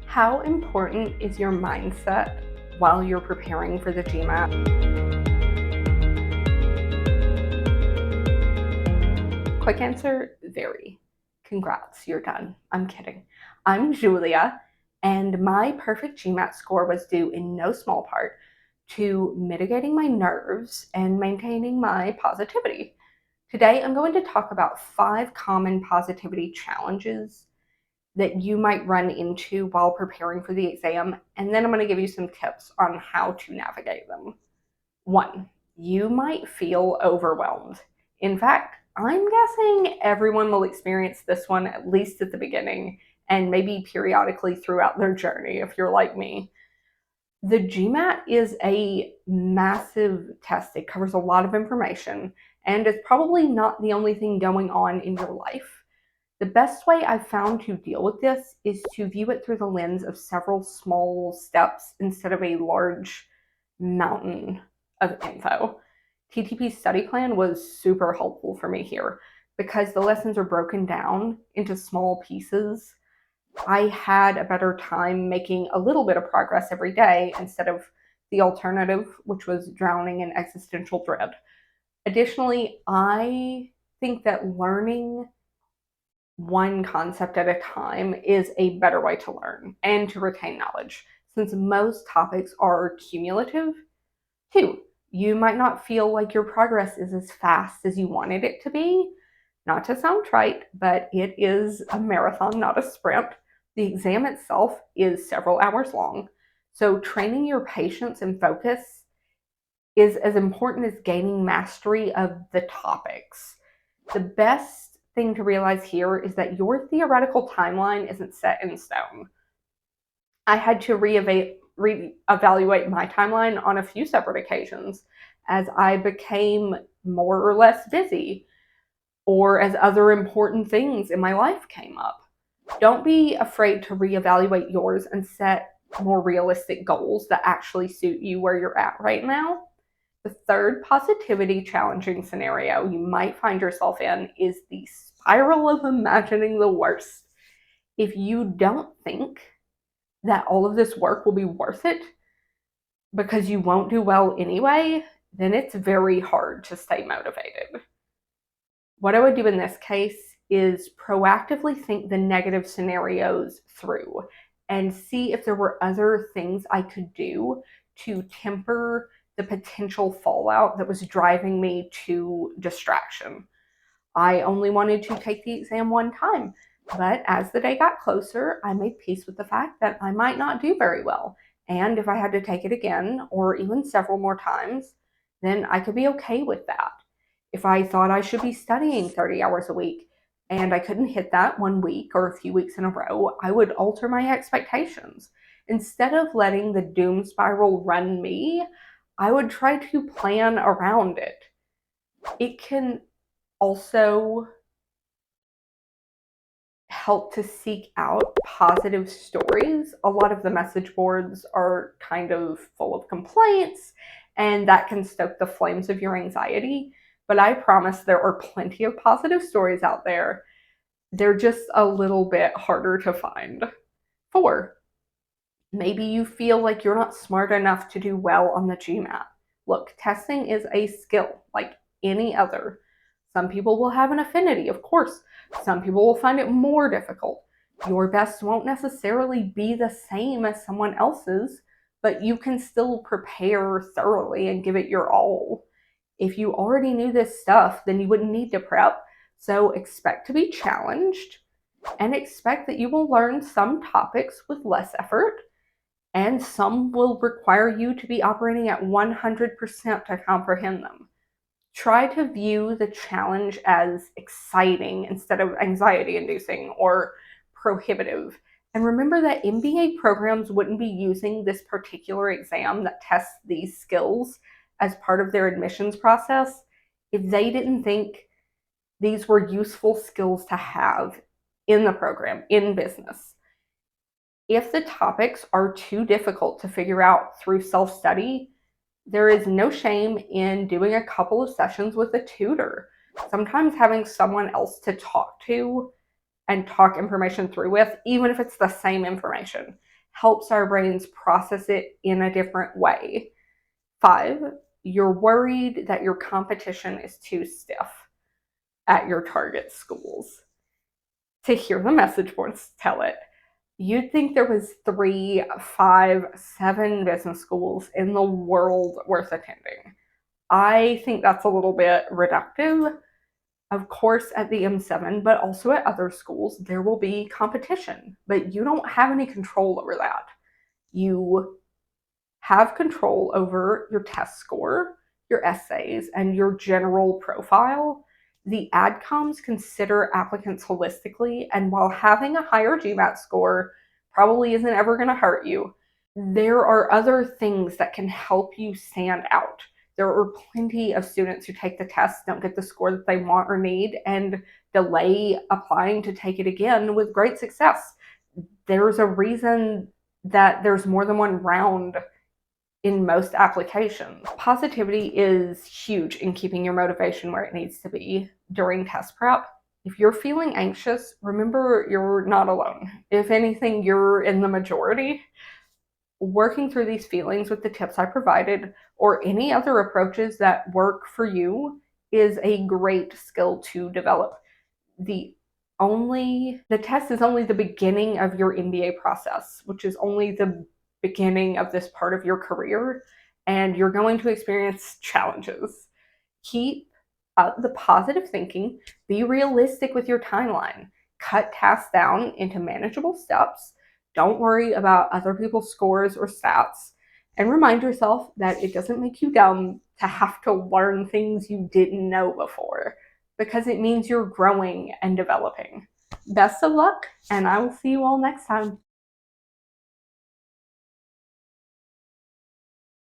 How important is your mindset while you're preparing for the GMAT? Quick answer, very. Congrats, you're done. I'm kidding. I'm Julia, and my perfect GMAT score was due in no small part to mitigating my nerves and maintaining my positivity. Today, I'm going to talk about 5 common positivity challenges that you might run into while preparing for the exam, and then I'm going to give you some tips on how to navigate them. 1, you might feel overwhelmed. In fact, I'm guessing everyone will experience this one at least at the beginning and maybe periodically throughout their journey if you're like me. The GMAT is a massive test. It covers a lot of information, and it's probably not the only thing going on in your life. The best way I've found to deal with this is to view it through the lens of several small steps instead of a large mountain of info. TTP's study plan was super helpful for me here because the lessons are broken down into small pieces. I had a better time making a little bit of progress every day instead of the alternative, which was drowning in existential dread. Additionally, I think that learning one concept at a time is a better way to learn and to retain knowledge, since most topics are cumulative. 2, you might not feel like your progress is as fast as you wanted it to be. Not to sound trite, but it is a marathon, not a sprint. The exam itself is several hours long, so training your patience and focus is as important as gaining mastery of the topics. The best thing to realize here is that your theoretical timeline isn't set in stone. I had to reevaluate my timeline on a few separate occasions as I became more or less busy or as other important things in my life came up. Don't be afraid to reevaluate yours and set more realistic goals that actually suit you where you're at right now. The third positivity challenging scenario you might find yourself in is the spiral of imagining the worst. If you don't think that all of this work will be worth it because you won't do well anyway, then it's very hard to stay motivated. What I would do in this case is proactively think the negative scenarios through and see if there were other things I could do to temper the potential fallout that was driving me to distraction. I only wanted to take the exam one time, but as the day got closer, I made peace with the fact that I might not do very well. And if I had to take it again, or even several more times, then I could be okay with that. If I thought I should be studying 30 hours a week and I couldn't hit that one week or a few weeks in a row, I would alter my expectations. Instead of letting the doom spiral run me, I would try to plan around it. It can also help to seek out positive stories. A lot of the message boards are kind of full of complaints, and that can stoke the flames of your anxiety. But I promise there are plenty of positive stories out there. They're just a little bit harder to find. 4, maybe you feel like you're not smart enough to do well on the GMAT. Look, testing is a skill like any other. Some people will have an affinity, of course. Some people will find it more difficult. Your best won't necessarily be the same as someone else's, but you can still prepare thoroughly and give it your all. If you already knew this stuff, then you wouldn't need to prep. So expect to be challenged and expect that you will learn some topics with less effort, and some will require you to be operating at 100% to comprehend them. Try to view the challenge as exciting instead of anxiety inducing or prohibitive. And remember that MBA programs wouldn't be using this particular exam that tests these skills as part of their admissions process if they didn't think these were useful skills to have in the program, in business. If the topics are too difficult to figure out through self-study, there is no shame in doing a couple of sessions with a tutor. Sometimes having someone else to talk to and talk information through with, even if it's the same information, helps our brains process it in a different way. 5, you're worried that your competition is too stiff at your target schools. To hear the message boards tell it, you'd think there was 3, 5, 7 business schools in the world worth attending. I think that's a little bit reductive. Of course, at the M7, but also at other schools, there will be competition, but you don't have any control over that. You have control over your test score, your essays, and your general profile. The AdComs consider applicants holistically, and while having a higher GMAT score probably isn't ever going to hurt you, there are other things that can help you stand out. There are plenty of students who take the test, don't get the score that they want or need, and delay applying to take it again with great success. There's a reason that there's more than one round in most applications. Positivity is huge in keeping your motivation where it needs to be during test prep. If you're feeling anxious, remember you're not alone. If anything, you're in the majority. Working through these feelings with the tips I provided or any other approaches that work for you is a great skill to develop. The test is only the beginning of your MBA process, which is only the beginning of this part of your career, and you're going to experience challenges. Keep up the positive thinking, be realistic with your timeline, cut tasks down into manageable steps, don't worry about other people's scores or stats, and remind yourself that it doesn't make you dumb to have to learn things you didn't know before, because it means you're growing and developing. Best of luck, and I will see you all next time.